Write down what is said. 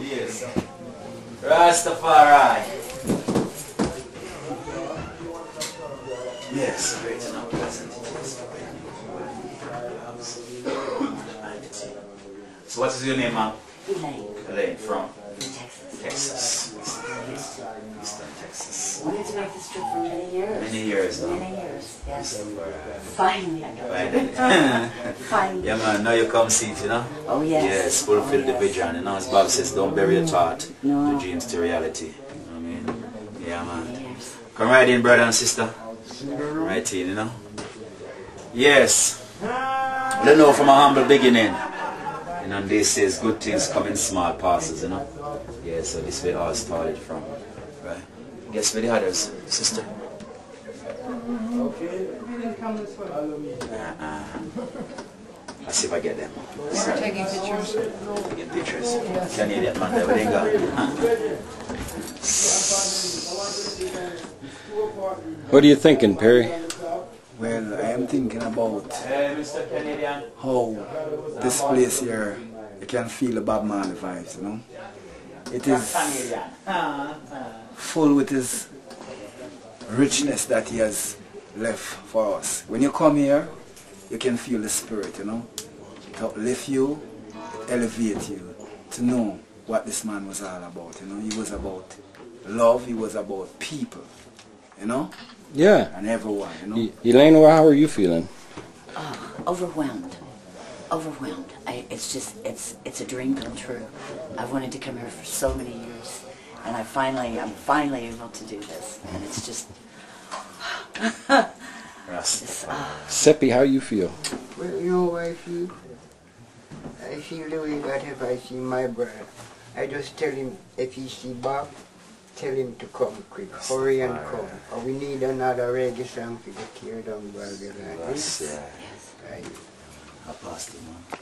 Yes. Rastafari. Yes, great and pleasant it is. So what is your name, ma'am? Elaine. Elaine, from? Texas. Texas. Eastern Texas. Wanted to make this trip for many years. Many years now. Many years, yes. Rastafari. Finally, I got Finally. it. Finally. Yeah, man, now you come see it, you know? Oh, yes. Yes, fulfill the vision, you know? As Bob says, don't bury your thought, No. the dreams to reality. You know what I mean? Yeah, man. Yes. Come right in, brother and sister. Right in, you know? Yes. Let know from a humble beginning. You know, they says good things come in small parcels, you know? Yeah, so this way all started from. Right. Guess where the others, sister? Let's see if I get them. We're taking pictures. Taking pictures. Can you get man there? Where they go? What are you thinking, Perry? Well, I am thinking about Mr. Canadian. how this place here, you can feel the Bob Marley vibes, you know. It is full with his richness that he has left for us. When you come here, you can feel the spirit, you know. To uplift you, elevate you, to know what this man was all about, you know. He was about love, he was about people, you know. Yeah. And everyone, you know. Elaine, how are you feeling? Overwhelmed. Overwhelmed. It's a dream come true. I've wanted to come here for so many years, and I'm finally able to do this, and it's just. Seppi, how you feel? Well, you know what I feel? I feel the way that if I see my brother, I just tell him if he see Bob, tell him to come quick, hurry and come. Or we need another reggae song to get tear down Babylon. Yes. Right. I passed him on.